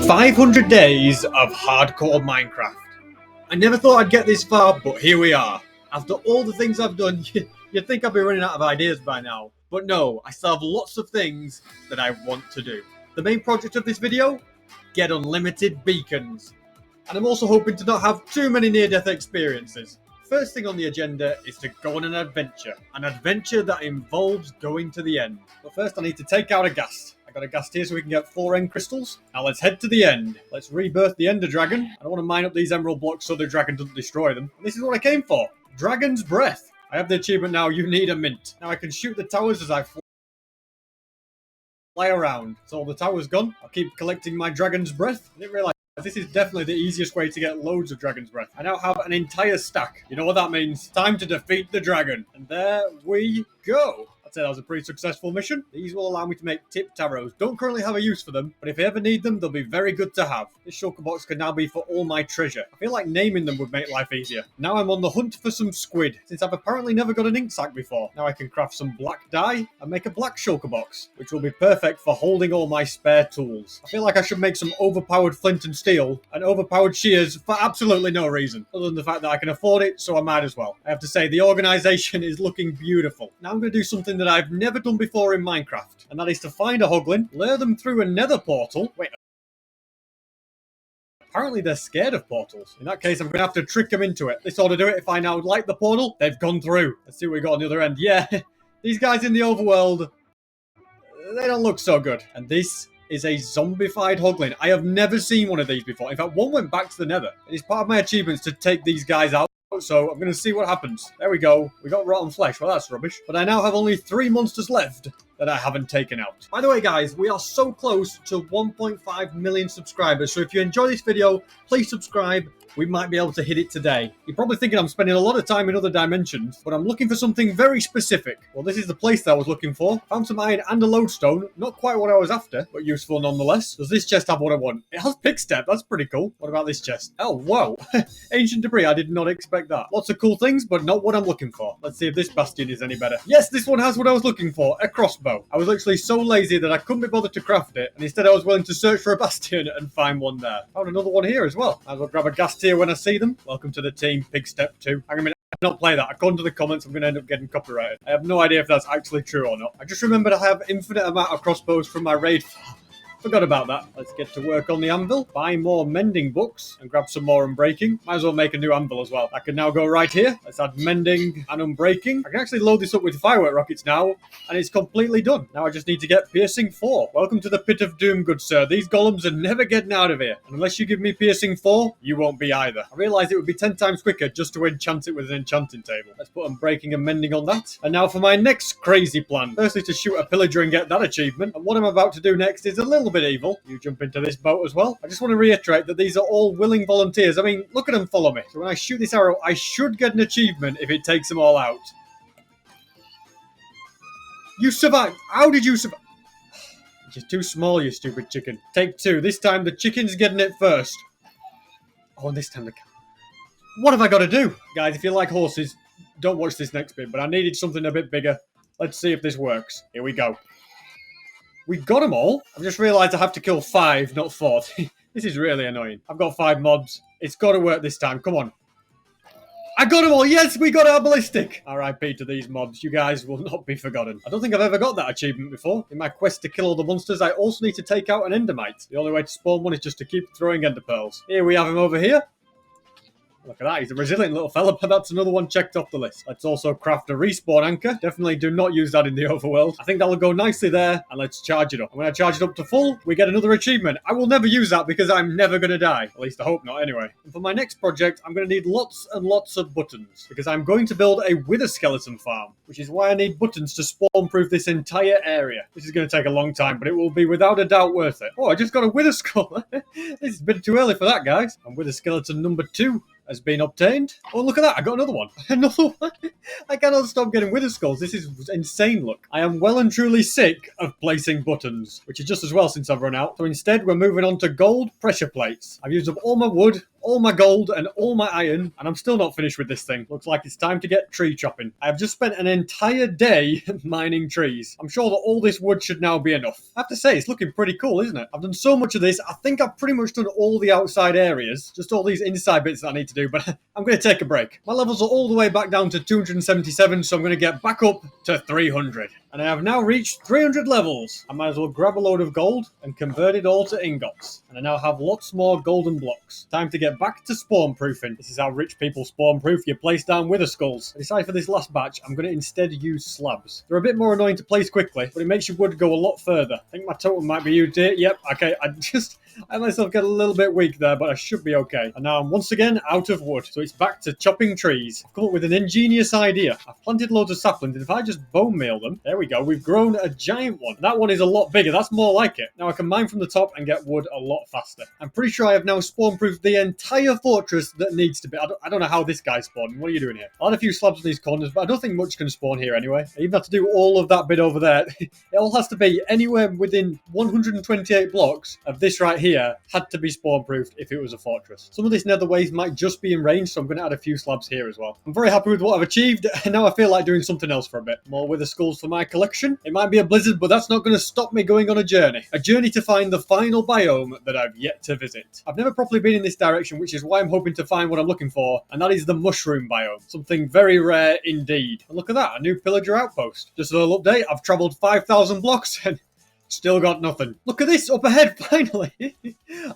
500 days of hardcore Minecraft. I never thought I'd get this far, but here we are. After all the things I've done, you'd think I'd be running out of ideas by now. But no, I still have lots of things that I want to do. The main project of this video? Get unlimited beacons. And I'm also hoping to not have too many near-death experiences. First thing on the agenda is to go on an adventure that involves going to the end. But first I need to take out a ghast. I got a ghast here so we can get 4 end crystals. Now let's head to the end. Let's rebirth the ender dragon. I don't want to mine up these emerald blocks so the dragon doesn't destroy them. And this is what I came for. Dragon's breath. I have the achievement now, you need a mint. Now I can shoot the towers as I fly around. So the tower's gone. I'll keep collecting my dragon's breath. I didn't realize this is definitely the easiest way to get loads of dragon's breath. I now have an entire stack. You know what that means? Time to defeat the dragon. And there we go. I'd say that was a pretty successful mission. These will allow me to make tip tarots. Don't currently have a use for them, but if I ever need them, they'll be very good to have. This shulker box can now be for all my treasure. I feel like naming them would make life easier. Now I'm on the hunt for some squid, since I've apparently never got an ink sac before. Now I can craft some black dye and make a black shulker box, which will be perfect for holding all my spare tools. I feel like I should make some overpowered flint and steel and overpowered shears for absolutely no reason, other than the fact that I can afford it, so I might as well. I have to say, the organisation is looking beautiful. Now I'm going to do something that I've never done before in Minecraft, and that is to find a hoglin, lure them through a nether portal. Wait, apparently they're scared of portals. In that case, I'm going to have to trick them into it. This ought to do it. If I now light the portal, they've gone through. Let's see what we got on the other end. Yeah, these guys in the overworld, they don't look so good. And this is a zombified hoglin. I have never seen one of these before. In fact, one went back to the nether. It is part of my achievements to take these guys out. So I'm going to see what happens. There we go. We got rotten flesh. Well, that's rubbish. But I now have only 3 monsters left that I haven't taken out. By the way, guys, we are so close to 1.5 million subscribers. So if you enjoy this video, please subscribe. We might be able to hit it today. You're probably thinking I'm spending a lot of time in other dimensions, but I'm looking for something very specific. Well, this is the place that I was looking for. Found some iron and a lodestone. Not quite what I was after, but useful nonetheless. Does this chest have what I want? It has pick step. That's pretty cool. What about this chest? Oh, whoa. Ancient debris. I did not expect that. Lots of cool things, but not what I'm looking for. Let's see if this bastion is any better. Yes, this one has what I was looking for. A crossbow. I was literally so lazy that I couldn't be bothered to craft it, and instead I was willing to search for a bastion and find one there. Found another one here as well. I'll grab a ghast here when I see them. Welcome to the team, Pig Step 2. I'm going to not play that. According to the comments, I'm going to end up getting copyrighted. I have no idea if that's actually true or not. I just remembered I have infinite amount of crossbows from my raid farm. Forgot about that. Let's get to work on the anvil. Buy more mending books and grab some more unbreaking. Might as well make a new anvil as well. I can now go right here. Let's add mending and unbreaking. I can actually load this up with firework rockets now, and it's completely done. Now I just need to get piercing 4. Welcome to the pit of doom, good sir. These golems are never getting out of here. And unless you give me piercing 4, you won't be either. I realised it would be 10 times quicker just to enchant it with an enchanting table. Let's put unbreaking and mending on that. And now for my next crazy plan. Firstly, to shoot a pillager and get that achievement. And what I'm about to do next is a little bit evil. You jump into this boat as well. I just want to reiterate that these are all willing volunteers. I mean, look at them follow me. So when I shoot this arrow, I should get an achievement if it takes them all out. You survived. How did you survive? You're too small, you stupid chicken. Take 2. This time the chicken's getting it first. Oh, and this time the cow. What have I got to do? Guys, if you like horses, don't watch this next bit, but I needed something a bit bigger. Let's see if this works. Here we go. We got them all. I've just realised I have to kill 5, not 4. This is really annoying. I've got 5 mobs. It's got to work this time. Come on. I got them all. Yes, we got our ballistic. RIP to these mobs. You guys will not be forgotten. I don't think I've ever got that achievement before. In my quest to kill all the monsters, I also need to take out an endermite. The only way to spawn one is just to keep throwing ender pearls. Here we have him over here. Look at that, he's a resilient little fella, but that's another one checked off the list. Let's also craft a respawn anchor. Definitely do not use that in the overworld. I think that'll go nicely there, and let's charge it up. And when I charge it up to full, we get another achievement. I will never use that because I'm never going to die. At least I hope not, anyway. And for my next project, I'm going to need lots and lots of buttons, because I'm going to build a wither skeleton farm, which is why I need buttons to spawn-proof this entire area. This is going to take a long time, but it will be without a doubt worth it. Oh, I just got a wither skull. This has been too early for that, guys. And wither skeleton number 2 has been obtained. Oh, look at that. I got another one. Another one. I cannot stop getting wither skulls. This is insane, look. I am well and truly sick of placing buttons, which is just as well since I've run out. So instead, we're moving on to gold pressure plates. I've used up all my wood, all my gold and all my iron, and I'm still not finished with this thing. Looks like it's time to get tree chopping. I have just spent an entire day mining trees. I'm sure that all this wood should now be enough. I have to say, it's looking pretty cool, isn't it? I've done so much of this. I think I've pretty much done all the outside areas, just all these inside bits that I need to do, but I'm going to take a break. My levels are all the way back down to 277, so I'm going to get back up to 300. And I have now reached 300 levels. I might as well grab a load of gold and convert it all to ingots. And I now have lots more golden blocks. Time to get back to spawn proofing. This is how rich people spawn proof. You place down wither skulls. I decided for this last batch, I'm going to instead use slabs. They're a bit more annoying to place quickly, but it makes your wood go a lot further. I think my totem might be used here. Yep, okay, I myself get a little bit weak there, but I should be okay. And now I'm once again out of wood, so it's back to chopping trees. I've come up with an ingenious idea. I've planted loads of saplings, and if I just bone meal them, there we go, we've grown a giant one. That one is a lot bigger, that's more like it. Now I can mine from the top and get wood a lot faster. I'm pretty sure I have now spawn-proofed the entire fortress that needs to be. I don't know how this guy's spawning. What are you doing here? I had a few slabs in these corners, but I don't think much can spawn here anyway. I even have to do all of that bit over there. It all has to be anywhere within 128 blocks of this right here had to be spawn-proofed if it was a fortress. Some of this nether waste might just be in range, so I'm going to add a few slabs here as well. I'm very happy with what I've achieved, and now I feel like doing something else for a bit. More wither skulls for my collection. It might be a blizzard, but that's not going to stop me going on a journey. A journey to find the final biome that I've yet to visit. I've never properly been in this direction, which is why I'm hoping to find what I'm looking for, and that is the mushroom biome. Something very rare indeed. And look at that, a new pillager outpost. Just a little update, I've travelled 5,000 blocks and still got nothing. Look at this, up ahead, finally.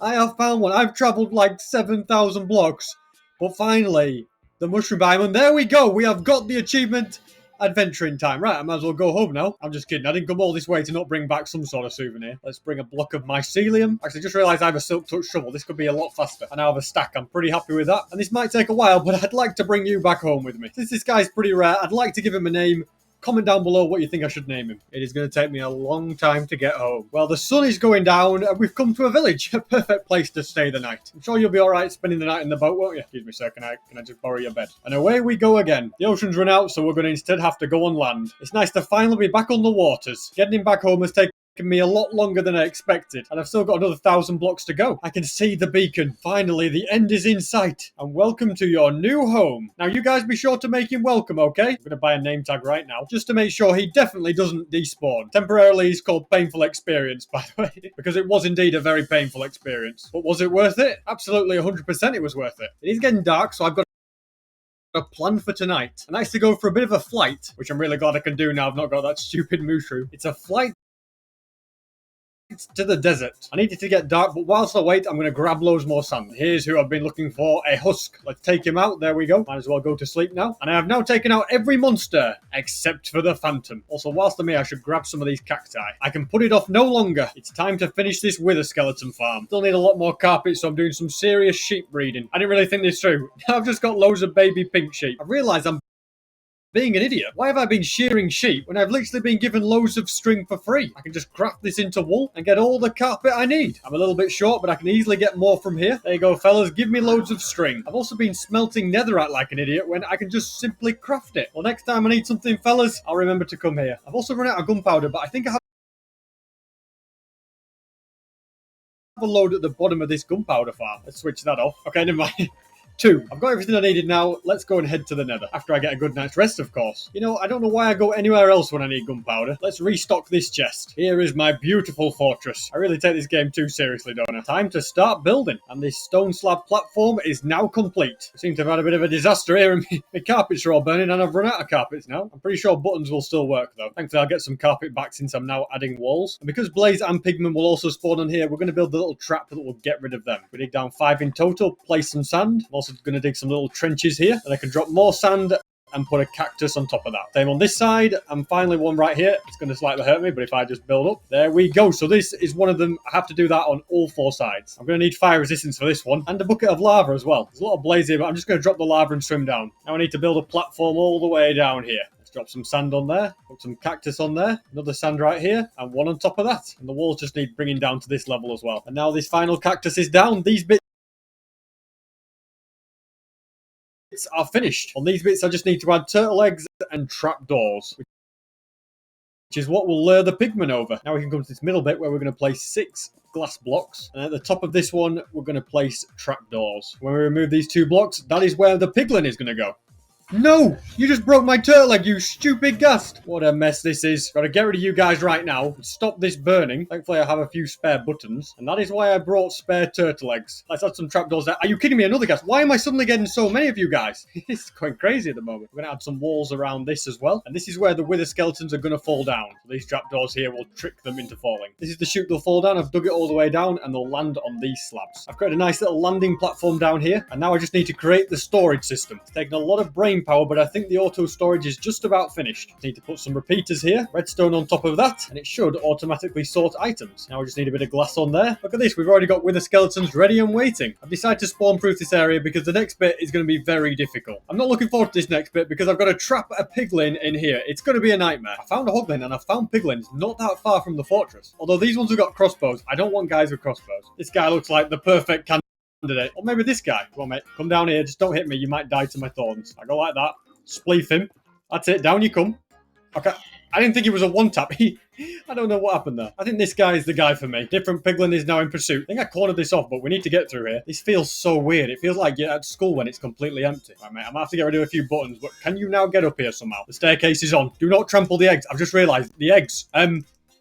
I have found one. I've travelled like 7,000 blocks, but finally, the mushroom biome, and there we go. We have got the achievement. Adventuring time. Right, I might as well go home now. I'm just kidding. I didn't come all this way to not bring back some sort of souvenir. Let's bring a block of mycelium. Actually, just realised I have a silk touch shovel. This could be a lot faster. I now have a stack. I'm pretty happy with that. And this might take a while, but I'd like to bring you back home with me. Since this guy's pretty rare, I'd like to give him a name. Comment down below what you think I should name him. It is going to take me a long time to get home. Well, the sun is going down and we've come to a village. A perfect place to stay the night. I'm sure you'll be alright spending the night in the boat, won't you? Excuse me, sir. Can I just borrow your bed? And away we go again. The ocean's run out, so we're going to instead have to go on land. It's nice to finally be back on the waters. Getting back home has taken me a lot longer than I expected, and I've still got another 1,000 blocks to go. I can see the beacon. Finally, the end is in sight, and welcome to your new home. Now, you guys be sure to make him welcome, okay? I'm going to buy a name tag right now, just to make sure he definitely doesn't despawn. Temporarily, he's called Painful Experience, by the way, because it was indeed a very painful experience. But was it worth it? Absolutely 100% it was worth it. It is getting dark, so I've got a plan for tonight, and that's to go for a bit of a flight, which I'm really glad I can do now I've not got that stupid mushroom. It's a flight to the desert. I need it to get dark, but whilst I wait, I'm going to grab loads more sand. Here's who I've been looking for, a husk. Let's take him out. There we go. Might as well go to sleep now. And I have now taken out every monster, except for the phantom. Also, whilst I'm here, I should grab some of these cacti. I can put it off no longer. It's time to finish this wither skeleton farm. Still need a lot more carpet, so I'm doing some serious sheep breeding. I didn't really think this through. I've just got loads of baby pink sheep. I've realised I'm being an idiot. Why have I been shearing sheep when I've literally been given loads of string for free? I can just craft this into wool and get all the carpet I need. I'm a little bit short, but I can easily get more from here. There you go, fellas. Give me loads of string. I've also been smelting netherite like an idiot when I can just simply craft it. Well, next time I need something, fellas, I'll remember to come here. I've also run out of gunpowder, but I think I have a load at the bottom of this gunpowder farm. Let's switch that off. Okay, never mind. 2. I've got everything I needed now. Let's go and head to the nether. After I get a good night's rest, of course. You know, I don't know why I go anywhere else when I need gunpowder. Let's restock this chest. Here is my beautiful fortress. I really take this game too seriously, don't I? Time to start building. And this stone slab platform is now complete. I seem to have had a bit of a disaster here, and my carpets are all burning, and I've run out of carpets now. I'm pretty sure buttons will still work, though. Thankfully, I'll get some carpet back since I'm now adding walls. And because Blaze and Pigman will also spawn on here, we're going to build the little trap that will get rid of them. We dig down 5 in total, place some sand. I'm also going to dig some little trenches here, and I can drop more sand and put a cactus on top of that. Same on this side, and finally one right here. It's going to slightly hurt me, but if I just build up, there we go. So this is one of them. I have to do that on all 4 sides. I'm going to need fire resistance for this one, and a bucket of lava as well. There's a lot of blaze here, but I'm just going to drop the lava and swim down. Now I need to build a platform all the way down here. Let's drop some sand on there, put some cactus on there, another sand right here, and one on top of that. And the walls just need bringing down to this level as well. And now this final cactus is down. These bits are finished. On these bits, I just need to add turtle eggs and trapdoors, which is what will lure the pigmen over. Now we can come to this middle bit where we're going to place 6 glass blocks. And at the top of this one, we're going to place trapdoors. When we remove these 2 blocks, that is where the piglin is going to go. No! You just broke my turtle egg, you stupid gust! What a mess this is. Gotta get rid of you guys right now. Stop this burning. Thankfully, I have a few spare buttons. And that is why I brought spare turtle eggs. Let's add some trapdoors there. Are you kidding me? Another gust? Why am I suddenly getting so many of you guys? It's going crazy at the moment. We're gonna add some walls around this as well. And this is where the wither skeletons are gonna fall down. So these trapdoors here will trick them into falling. This is the chute they'll fall down. I've dug it all the way down and they'll land on these slabs. I've created a nice little landing platform down here. And now I just need to create the storage system. It's taken a lot of brain power, but I think the auto storage is just about finished. Need to put some repeaters here, redstone on top of that, and it should automatically sort items. Now we just need a bit of glass on there. Look at this, we've already got wither skeletons ready and waiting. I've decided to spawn proof this area because the next bit is going to be very difficult. I'm not looking forward to this next bit because I've got to trap a piglin in here. It's going to be a nightmare. I found a hoglin and I found piglins not that far from the fortress. Although these ones have got crossbows, I don't want guys with crossbows. This guy looks like the perfect candidate. Or maybe this guy. Come on, mate. Come down here. Just don't hit me. You might die to my thorns. I go like that. Spleef him. That's it. Down you come. Okay. I didn't think it was a one-tap. I don't know what happened there. I think this guy is the guy for me. Different piglin is now in pursuit. I think I cornered this off, but we need to get through here. This feels so weird. It feels like you're at school when it's completely empty. Right, mate, I'm gonna have to get rid of a few buttons, but can you now get up here somehow? The staircase is on. Do not trample the eggs. I've just realised the eggs.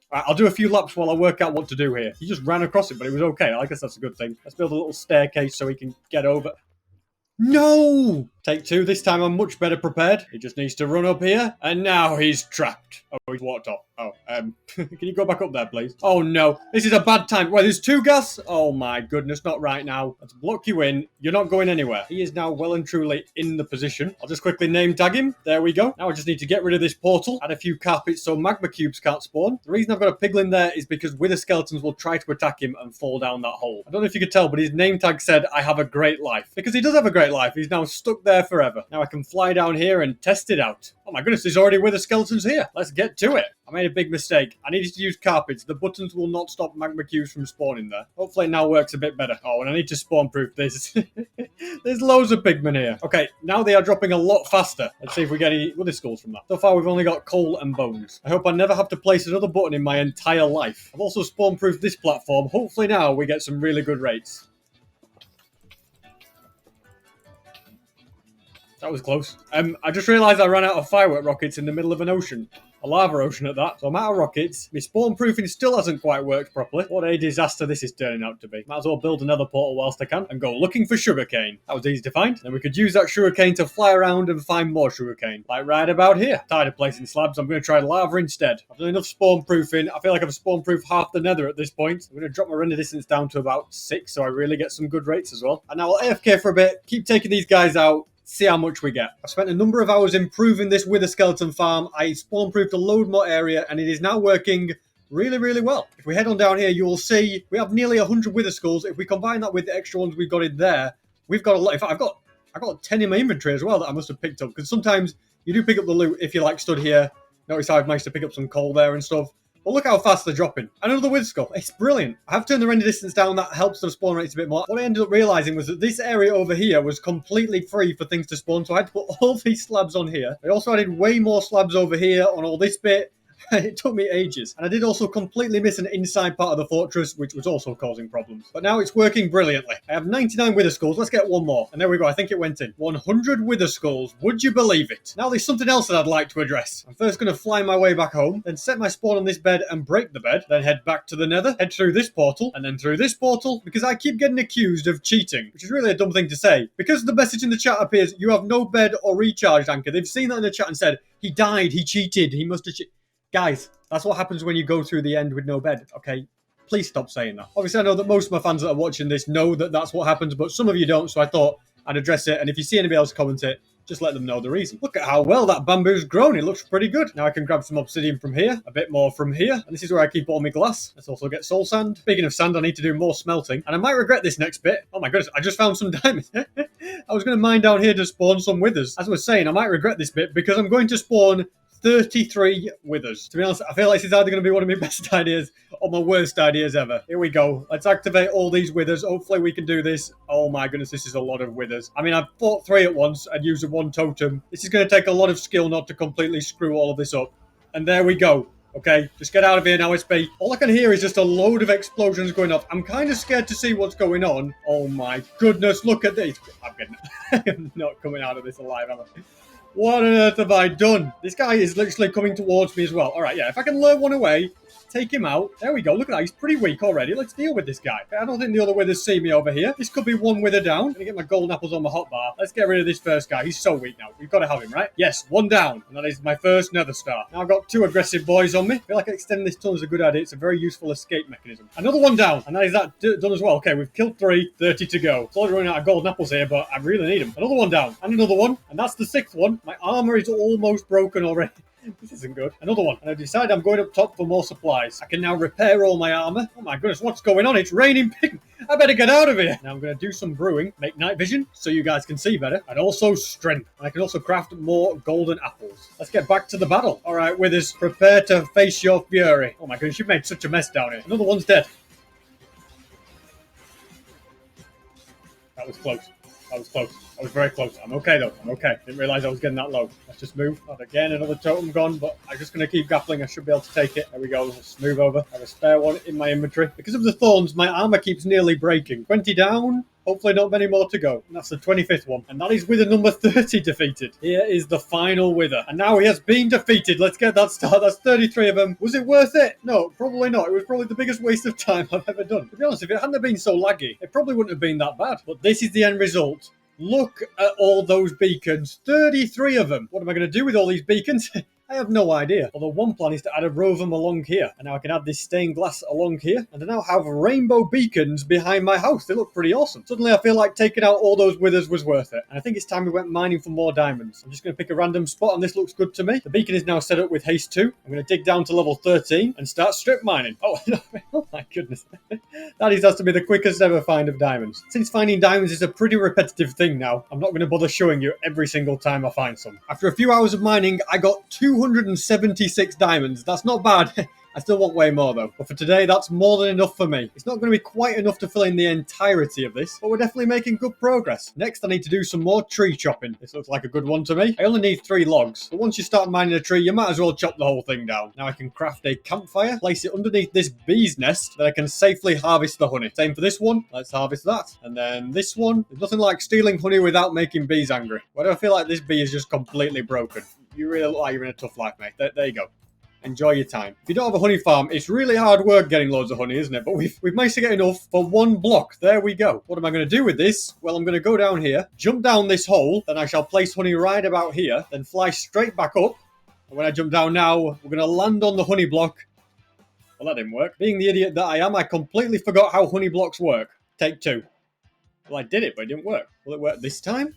Right, I'll do a few laps while I work out what to do here. He just ran across it, but it was okay. I guess that's a good thing. Let's build a little staircase so he can get over. No! Take 2. This time I'm much better prepared. He just needs to run up here. And now he's trapped. Oh, he's walked off. Oh, can you go back up there, please? Oh, no. This is a bad time. Well, there's 2 gas? Oh, my goodness. Not right now. Let's block you in. You're not going anywhere. He is now well and truly in the position. I'll just quickly name tag him. There we go. Now I just need to get rid of this portal. Add a few carpets so magma cubes can't spawn. The reason I've got a piglin there is because wither skeletons will try to attack him and fall down that hole. I don't know if you could tell, but his name tag said, I have a great life. Because he does have a great life. He's now stuck there forever. Now I can fly down here and test it out. Oh my goodness, there's already wither skeletons here. Let's get to it. I made a big mistake. I needed to use carpets. The buttons will not stop magma cubes from spawning there. Hopefully it now works a bit better. Oh, and I need to spawn proof this. There's loads of pigmen here. Okay, now they are dropping a lot faster. Let's see if we get any wither skulls from that. So far we've only got coal and bones. I hope I never have to place another button in my entire life. I've also spawn proofed this platform. Hopefully now we get some really good rates. That was close. I just realised I ran out of firework rockets in the middle of an ocean. A lava ocean at that. So I'm out of rockets. My spawn proofing still hasn't quite worked properly. What a disaster this is turning out to be. Might as well build another portal whilst I can and go looking for sugarcane. That was easy to find. Then we could use that sugarcane to fly around and find more sugarcane. Like right about here. Tired of placing slabs. I'm going to try lava instead. I've done enough spawn proofing. I feel like I've spawn proofed half the nether at this point. I'm going to drop my render distance down to about 6 so I really get some good rates as well. And now I'll AFK for a bit. Keep taking these guys out. See how much we get. I've spent a number of hours improving this wither skeleton farm. I spawn-proofed a load more area and it is now working really, really well. If we head on down here, you will see we have nearly 100 wither skulls. If we combine that with the extra ones we've got in there, we've got a lot. In fact, I've got 10 in my inventory as well that I must have picked up because sometimes you do pick up the loot if you like stood here. Notice how I've managed to pick up some coal there and stuff. But look how fast they're dropping. Another wither skull. It's brilliant. I have turned the render distance down. That helps the spawn rates a bit more. What I ended up realizing was that this area over here was completely free for things to spawn. So I had to put all these slabs on here. I also added way more slabs over here on all this bit. It took me ages. And I did also completely miss an inside part of the fortress, which was also causing problems. But now it's working brilliantly. I have 99 wither skulls. Let's get one more. And there we go. I think it went in. 100 wither skulls. Would you believe it? Now there's something else that I'd like to address. I'm first going to fly my way back home, then set my spawn on this bed and break the bed, then head back to the nether, head through this portal, and then through this portal, because I keep getting accused of cheating, which is really a dumb thing to say. Because the message in the chat appears, you have no bed or recharged anchor. They've seen that in the chat and said, he died, he cheated, he must have cheated. Guys, that's what happens when you go through the end with no bed, okay? Please stop saying that. Obviously, I know that most of my fans that are watching this know that that's what happens, but some of you don't, so I thought I'd address it. And if you see anybody else comment it, just let them know the reason. Look at how well that bamboo's grown. It looks pretty good. Now I can grab some obsidian from here, a bit more from here, and this is where I keep all my glass. Let's also get soul sand. Speaking of sand, I need to do more smelting, and I might regret this next bit. Oh my goodness, I just found some diamonds. I was going to mine down here to spawn some withers. As I was saying, I might regret this bit because I'm going to spawn 33 withers. To be honest, I feel like this is either going to be one of my best ideas or my worst ideas ever. Here we go. Let's activate all these withers. Hopefully we can do this. Oh my goodness, this is a lot of withers. I mean, I've fought 3 at once and used one totem. This is going to take a lot of skill not to completely screw all of this up. And there we go. Okay, just get out of here now, SB. All I can hear is just a load of explosions going off. I'm kind of scared to see what's going on. Oh my goodness, look at this. I'm not coming out of this alive, am I? What on earth have I done? This guy is literally coming towards me as well. All right, yeah, if I can lure one away, take him out. There we go. Look at that. He's pretty weak already. Let's deal with this guy. I don't think the other withers see me over here. This could be one wither down. I'm going to get my golden apples on my hotbar. Let's get rid of this first guy. He's so weak now. We've got to have him, right? Yes, one down. And that is my first nether star. Now I've got two aggressive boys on me. I feel like extending this tunnel is a good idea. It's a very useful escape mechanism. Another one down. And that is that done as well. Okay, we've killed 3. 30 to go. Slowly running out of golden apples here, but I really need them. Another one down. And another one. And that's the 6th one. My armor is almost broken already. This isn't good. Another one. And I decide I'm going up top for more supplies. I can now repair all my armor. Oh my goodness, what's going on? It's raining pig. I better get out of here. Now I'm going to do some brewing, make night vision so you guys can see better, and also strength. And I can also craft more golden apples. Let's get back to the battle. All right, withers, prepare to face your fury. Oh my goodness, you've made such a mess down here. Another one's dead. That was close. That was close. I was very close. I'm okay, though. I'm okay. Didn't realise I was getting that low. Let's just move. Not again. Another totem gone, but I'm just going to keep grappling. I should be able to take it. There we go. Let's move over. I have a spare one in my inventory. Because of the thorns, my armor keeps nearly breaking. 20 down. Hopefully not many more to go. And that's the 25th one. And that is wither number 30 defeated. Here is the final wither. And now he has been defeated. Let's get that start. That's 33 of them. Was it worth it? No, probably not. It was probably the biggest waste of time I've ever done. To be honest, if it hadn't been so laggy, it probably wouldn't have been that bad. But this is the end result. Look at all those beacons. 33 of them. What am I going to do with all these beacons? I have no idea. Although one plan is to add a row of them along here. And now I can add this stained glass along here. And I now have rainbow beacons behind my house. They look pretty awesome. Suddenly I feel like taking out all those withers was worth it. And I think it's time we went mining for more diamonds. I'm just going to pick a random spot and this looks good to me. The beacon is now set up with haste 2. I'm going to dig down to level 13 and start strip mining. Oh, no. Oh my goodness. That has to be the quickest ever find of diamonds. Since finding diamonds is a pretty repetitive thing now, I'm not going to bother showing you every single time I find some. After a few hours of mining, I got 276 diamonds. That's not bad. I still want way more though. But for today, that's more than enough for me. It's not going to be quite enough to fill in the entirety of this, but we're definitely making good progress. Next, I need to do some more tree chopping. This looks like a good one to me. I only need 3 logs, but once you start mining a tree, you might as well chop the whole thing down. Now I can craft a campfire, place it underneath this bee's nest, that I can safely harvest the honey. Same for this one. Let's harvest that. And then this one. There's nothing like stealing honey without making bees angry. Why do I feel like this bee is just completely broken? You really look like you're in a tough life, mate. There you go. Enjoy your time. If you don't have a honey farm, it's really hard work getting loads of honey, isn't it? But we've managed to get enough for 1 block. There we go. What am I going to do with this? Well, I'm going to go down here, jump down this hole, then I shall place honey right about here, then fly straight back up. And when I jump down now, we're going to land on the honey block. Well, that didn't work. Being the idiot that I am, I completely forgot how honey blocks work. Take 2. Well, I did it, but it didn't work. Will it work this time?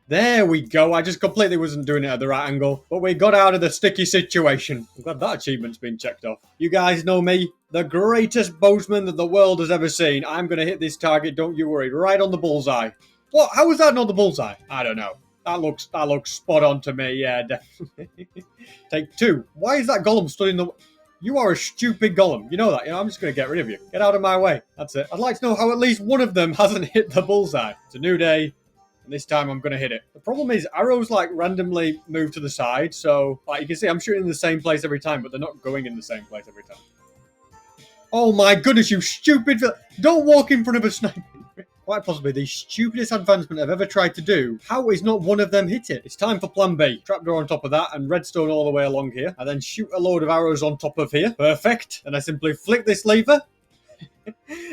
There we go. I just completely wasn't doing it at the right angle. But we got out of the sticky situation. I'm glad that achievement's been checked off. You guys know me. The greatest boatman that the world has ever seen. I'm going to hit this target, don't you worry. Right on the bullseye. What? How was that not the bullseye? I don't know. That looks spot on to me. Yeah, definitely. Take 2. Why is that golem stood in the... You are a stupid golem. You know that. I'm just going to get rid of you. Get out of my way. That's it. I'd like to know how at least one of them hasn't hit the bullseye. It's a new day. And this time I'm going to hit it. The problem is arrows like randomly move to the side. So like you can see I'm shooting in the same place every time, but they're not going in the same place every time. Oh my goodness, you stupid... Don't walk in front of a sniper. Quite possibly the stupidest advancement I've ever tried to do. How is not one of them hit it? It's time for plan B. Trapdoor on top of that and redstone all the way along here. I then shoot a load of arrows on top of here. Perfect. And I simply flick this lever.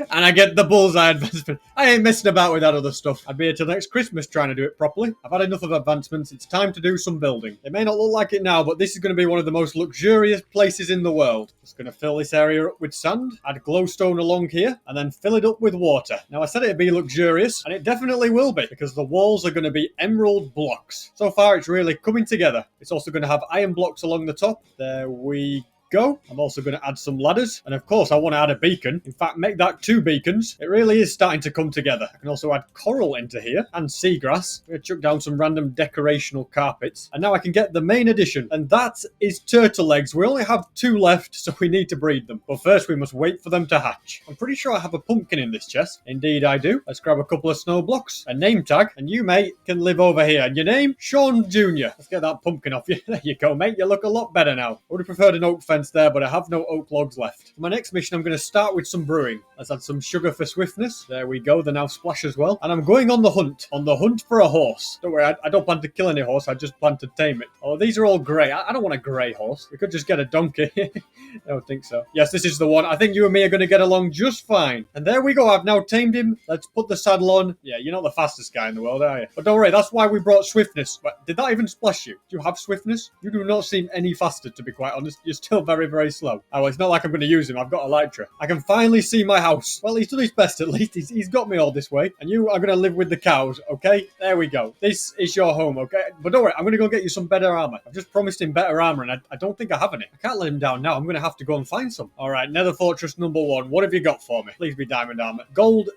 And I get the bullseye advancement. I ain't messing about with that other stuff. I'd be here till next Christmas trying to do it properly. I've had enough of advancements. It's time to do some building. It may not look like it now, but this is going to be one of the most luxurious places in the world. Just going to fill this area up with sand, add glowstone along here, and then fill it up with water. Now, I said it'd be luxurious, and it definitely will be, because the walls are going to be emerald blocks. So far, it's really coming together. It's also going to have iron blocks along the top. There we go. I'm also going to add some ladders. And of course, I want to add a beacon. In fact, make that 2 beacons. It really is starting to come together. I can also add coral into here and seagrass. I'm going to chuck down some random decorational carpets. And now I can get the main addition. And that is turtle eggs. We only have 2 left, so we need to breed them. But first, we must wait for them to hatch. I'm pretty sure I have a pumpkin in this chest. Indeed, I do. Let's grab a couple of snow blocks, a name tag, and you, mate, can live over here. And your name? Sean Jr. Let's get that pumpkin off you. There you go, mate. You look a lot better now. I would have preferred an oak fence defense there, but I have no oak logs left. For my next mission, I'm going to start with some brewing. Let's add some sugar for swiftness. There we go. They're now splash as well. And I'm going on the hunt for a horse. Don't worry, I don't plan to kill any horse. I just plan to tame it. Oh, these are all grey. I don't want a grey horse. We could just get a donkey. I don't think so. Yes, this is the one. I think you and me are going to get along just fine. And there we go. I've now tamed him. Let's put the saddle on. Yeah, you're not the fastest guy in the world, are you? But don't worry, that's why we brought swiftness. But did that even splash you? Do you have swiftness? You do not seem any faster, to be quite honest. You're still very, very slow. Oh, well, it's not like I'm going to use him. I've got Elytra. I can finally see my house. Well, he's done his best at least. He's got me all this way. And you are going to live with the cows, okay? There we go. This is your home, okay? But don't worry, I'm going to go get you some better armor. I've just promised him better armor, and I don't think I have any. I can't let him down now. I'm going to have to go and find some. All right, Nether Fortress number 1. What have you got for me? Please be diamond armor. Gold.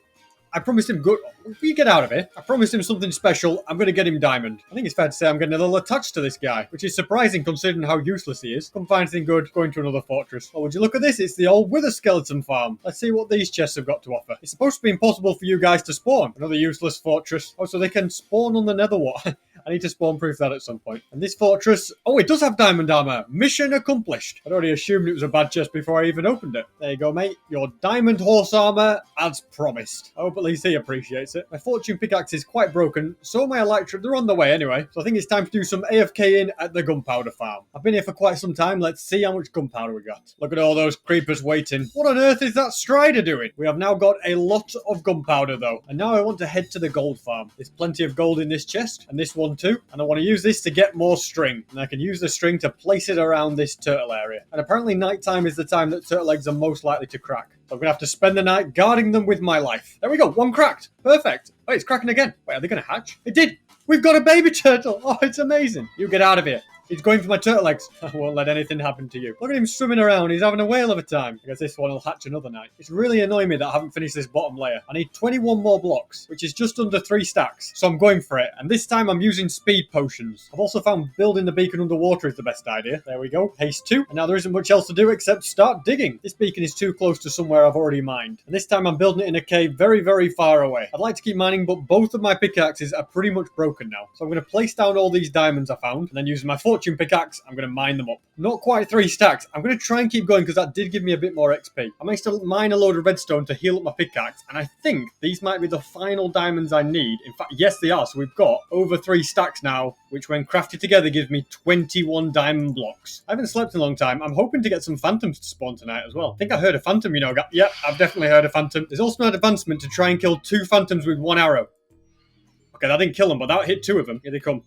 I promised him good. You get out of here. I promised him something special. I'm going to get him diamond. I think it's fair to say I'm getting a little attached to this guy, which is surprising considering how useless he is. Come find something good, going to another fortress. Oh, would you look at this? It's the old Wither Skeleton farm. Let's see what these chests have got to offer. It's supposed to be impossible for you guys to spawn. Another useless fortress. Oh, so they can spawn on the nether what? I need to spawn proof that at some point. And this fortress, oh, it does have diamond armor. Mission accomplished. I'd already assumed it was a bad chest before I even opened it. There you go, mate. Your diamond horse armor as promised. I hope at least he appreciates it. My fortune pickaxe is quite broken, so my elytra, they're on the way anyway. So I think it's time to do some AFK in at the gunpowder farm. I've been here for quite some time. Let's see how much gunpowder we got. Look at all those creepers waiting. What on earth is that Strider doing? We have now got a lot of gunpowder though. And now I want to head to the gold farm. There's plenty of gold in this chest and this one too. And I want to use this to get more string. And I can use the string to place it around this turtle area. And apparently nighttime is the time that turtle eggs are most likely to crack. So I'm going to have to spend the night guarding them with my life. There we go. One cracked. Perfect. Oh, it's cracking again. Wait, are they going to hatch? It did. We've got a baby turtle. Oh, it's amazing. You get out of here. He's going for my turtle eggs. I won't let anything happen to you. Look at him swimming around. He's having a whale of a time. I guess this one will hatch another night. It's really annoying me that I haven't finished this bottom layer. I need 21 more blocks, which is just under 3 stacks. So I'm going for it. And this time I'm using speed potions. I've also found building the beacon underwater is the best idea. There we go. Haste 2. And now there isn't much else to do except start digging. This beacon is too close to somewhere I've already mined. And this time I'm building it in a cave very, very far away. I'd like to keep mining, but both of my pickaxes are pretty much broken now. So I'm going to place down all these diamonds I found. And then using my fortune pickaxe, I'm going to mine them up. Not quite 3 stacks. I'm going to try and keep going because that did give me a bit more XP. I managed to mine a load of redstone to heal up my pickaxe, and I think these might be the final diamonds I need. In fact, yes, they are. So we've got over 3 stacks now, which when crafted together gives me 21 diamond blocks. I haven't slept in a long time. I'm hoping to get some phantoms to spawn tonight as well. I think I heard a phantom, you know. Yep, I've definitely heard a phantom. There's also an advancement to try and kill 2 phantoms with 1 arrow. Okay, that didn't kill them, but that hit 2 of them. Here they come.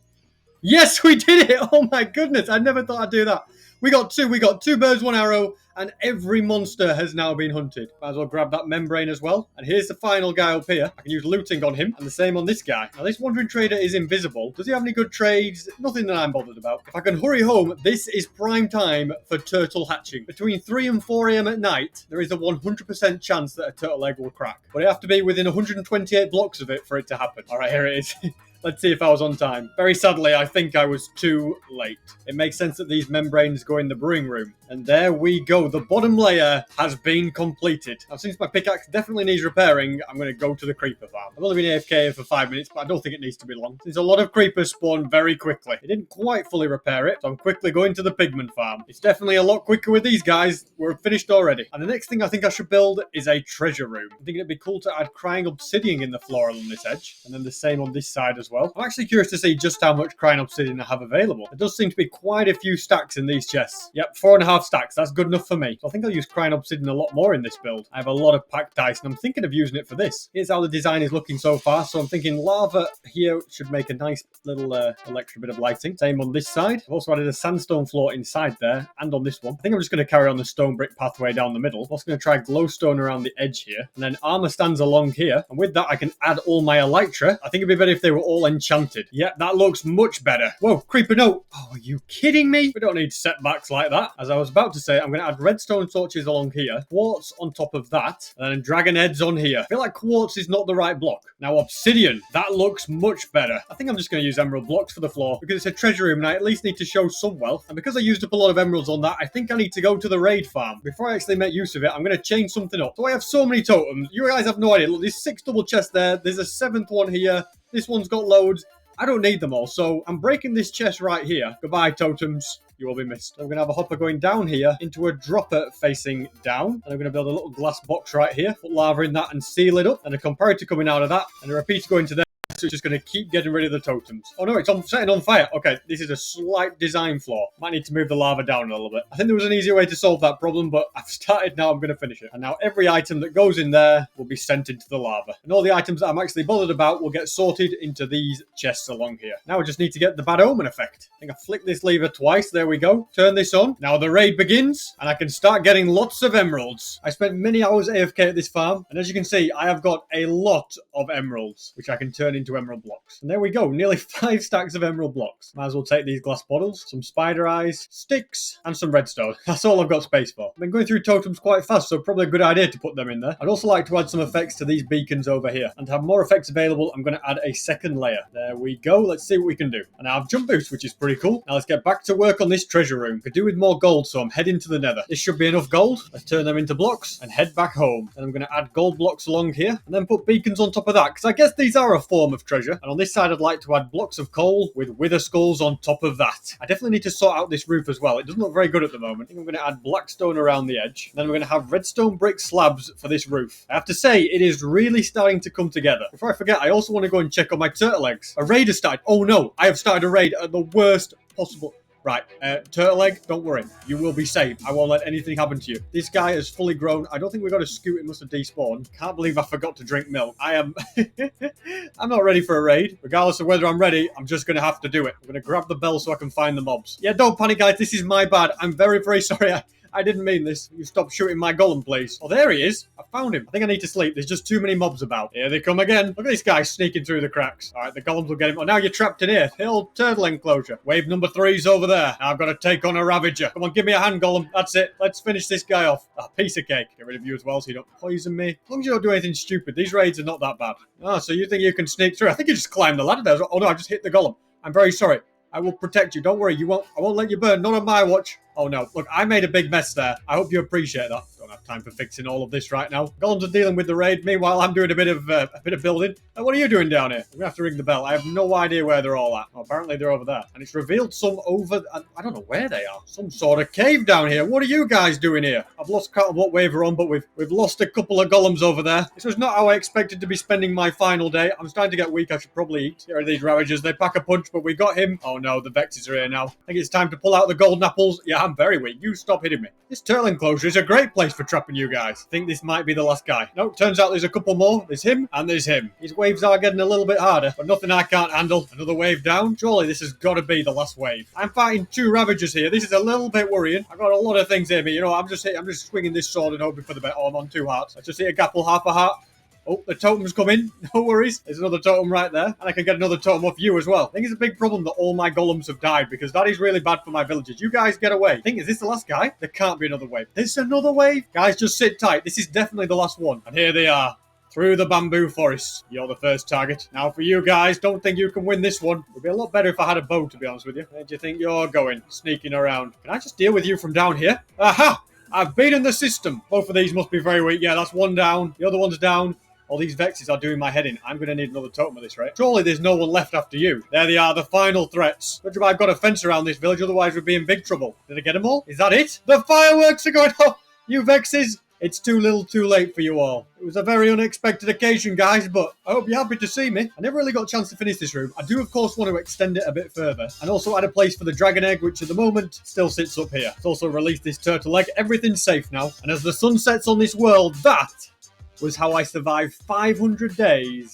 Yes, we did it! Oh my goodness, I never thought I'd do that. We got 2 birds, 1 arrow, and every monster has now been hunted. Might as well grab that membrane as well. And here's the final guy up here. I can use looting on him, and the same on this guy. Now, this wandering trader is invisible. Does he have any good trades? Nothing that I'm bothered about. If I can hurry home, this is prime time for turtle hatching. Between 3 and 4 a.m. at night, there is a 100% chance that a turtle egg will crack. But I have to be within 128 blocks of it for it to happen. All right, here it is. Let's see if I was on time. Very sadly, I think I was too late. It makes sense that these membranes go in the brewing room. And there we go. The bottom layer has been completed. Now, since my pickaxe definitely needs repairing, I'm going to go to the creeper farm. I've only been AFK here for 5 minutes, but I don't think it needs to be long. Since a lot of creepers spawn very quickly. It didn't quite fully repair it, so I'm quickly going to the pigment farm. It's definitely a lot quicker with these guys. We're finished already. And the next thing I think I should build is a treasure room. I think it'd be cool to add crying obsidian in the floor along this edge. And then the same on this side as well. I'm actually curious to see just how much crying obsidian I have available. There does seem to be quite a few stacks in these chests. Yep, 4.5 stacks. That's good enough for me. So I think I'll use crying obsidian a lot more in this build. I have a lot of packed ice and I'm thinking of using it for this. Here's how the design is looking so far. So I'm thinking lava here should make a nice little extra bit of lighting. Same on this side. I've also added a sandstone floor inside there and on this one. I think I'm just going to carry on the stone brick pathway down the middle. I'm also going to try glowstone around the edge here. And then armor stands along here. And with that, I can add all my elytra. I think it'd be better if they were all enchanted. Yeah, that looks much better. Whoa, creeper, no. Oh, are you kidding me? We don't need setbacks like that. As I was about to say, I'm going to add redstone torches along here, quartz on top of that, and then dragon heads on here. I feel like quartz is not the right block. Now, obsidian. That looks much better. I think I'm just going to use emerald blocks for the floor because it's a treasure room and I at least need to show some wealth. And because I used up a lot of emeralds on that, I think I need to go to the raid farm. Before I actually make use of it, I'm going to change something up. So I have so many totems. You guys have no idea. Look, there's 6 double chests there. There's a 7th one here. This one's got loads. I don't need them all, so I'm breaking this chest right here. Goodbye, totems. You will be missed. I'm going to have a hopper going down here into a dropper facing down. And I'm going to build a little glass box right here. Put lava in that and seal it up. And a comparator coming out of that. And a repeater going to there. So it's just going to keep getting rid of the totems. Oh no, it's setting on fire. Okay, this is a slight design flaw. Might need to move the lava down a little bit. I think there was an easier way to solve that problem, but I've started now. I'm going to finish it. And now every item that goes in there will be sent into the lava. And all the items that I'm actually bothered about will get sorted into these chests along here. Now I just need to get the bad omen effect. I think I flick this lever twice. There we go. Turn this on. Now the raid begins, and I can start getting lots of emeralds. I spent many hours AFK at this farm, and as you can see, I have got a lot of emeralds, which I can turn into emerald blocks. And there we go, nearly 5 stacks of emerald blocks. Might as well take these glass bottles, some spider eyes, sticks, and some redstone. That's all I've got space for. I've been going through totems quite fast, so probably a good idea to put them in there. I'd also like to add some effects to these beacons over here. And to have more effects available, I'm going to add a second layer. There we go. Let's see what we can do. And I have jump boost, which is pretty cool. Now let's get back to work on this treasure room. Could do with more gold, so I'm heading to the nether. This should be enough gold. Let's turn them into blocks and head back home. And I'm going to add gold blocks along here and then put beacons on top of that, because I guess these are a form of treasure. And on this side, I'd like to add blocks of coal with wither skulls on top of that. I definitely need to sort out this roof as well. It doesn't look very good at the moment. I think I'm going to add black stone around the edge. Then we're going to have redstone brick slabs for this roof. I have to say, it is really starting to come together. Before I forget, I also want to go and check on my turtle eggs. A raid has started. Oh no, I have started a raid at the worst possible... Right, turtle egg, don't worry. You will be safe. I won't let anything happen to you. This guy is fully grown. I don't think we got a scoot. It must have despawned. Can't believe I forgot to drink milk. I am... I'm not ready for a raid. Regardless of whether I'm ready, I'm just going to have to do it. I'm going to grab the bell so I can find the mobs. Yeah, don't panic, guys. This is my bad. I'm very, very sorry. I didn't mean this. You stop shooting my golem, please. Oh, there he is. I found him. I think I need to sleep. There's just too many mobs about. Here they come again. Look at this guy sneaking through the cracks. All right, the golems will get him. Oh, now you're trapped in here. The old turtle enclosure. Wave number 3's over there. Now I've got to take on a ravager. Come on, give me a hand, golem. That's it. Let's finish this guy off. A piece of cake. Get rid of you as well so you don't poison me. As long as you don't do anything stupid. These raids are not that bad. Oh, so you think you can sneak through? I think you just climbed the ladder there. Oh, no, I just hit the golem. I'm very sorry. I will protect you. Don't worry. I won't let you burn. Not on my watch. Oh no, look, I made a big mess there. I hope you appreciate that. Don't have time for fixing all of this right now. Golems are dealing with the raid. Meanwhile, I'm doing a bit of building. What are you doing down here? I'm gonna have to ring the bell. I have no idea where they're all at. Oh, apparently they're over there. And it's revealed some over... I don't know where they are. Some sort of cave down here. What are you guys doing here? I've lost count of what wave we're on, but we've lost a couple of golems over there. This was not how I expected to be spending my final day. I'm starting to get weak. I should probably eat. Get rid of these ravagers. They pack a punch, but we got him. Oh no, the Vexes are here now. I think it's time to pull out the golden apples. Yeah, I'm very weak. You stop hitting me. This turtle enclosure is a great place for trapping you guys. I think this might be the last guy. No, turns out there's a couple more. There's him and there's him. These waves are getting a little bit harder, but nothing I can't handle. Another wave down. Surely this has got to be the last wave. I'm fighting 2 ravagers here. This is a little bit worrying. I've got a lot of things here, but you know, I'm just swinging this sword and hoping for the best. Oh, I'm on 2 hearts. Let's just hit a gapple, half a heart. Oh, the totem's come in. No worries. There's another totem right there. And I can get another totem off you as well. I think it's a big problem that all my golems have died because that is really bad for my villagers. You guys get away. I think, is this the last guy? There can't be another wave. There's another wave. Guys, just sit tight. This is definitely the last one. And here they are. Through the bamboo forest. You're the first target. Now for you guys, don't think you can win this one. It would be a lot better if I had a bow, to be honest with you. Where do you think you're going? Sneaking around. Can I just deal with you from down here? Aha! I've beaten the system. Both of these must be very weak. Yeah, that's one down. The other one's down. All these Vexes are doing my head in. I'm going to need another totem at this rate. Surely there's no one left after you. There they are, the final threats. Good job I've got a fence around this village, otherwise we'd be in big trouble. Did I get them all? Is that it? The fireworks are going off! You Vexes! It's too little too late for you all. It was a very unexpected occasion, guys, but I hope you're happy to see me. I never really got a chance to finish this room. I do, of course, want to extend it a bit further. And also add a place for the dragon egg, which at the moment still sits up here. Let's also release this turtle egg. Everything's safe now. And as the sun sets on this world, that was how I survived 500 days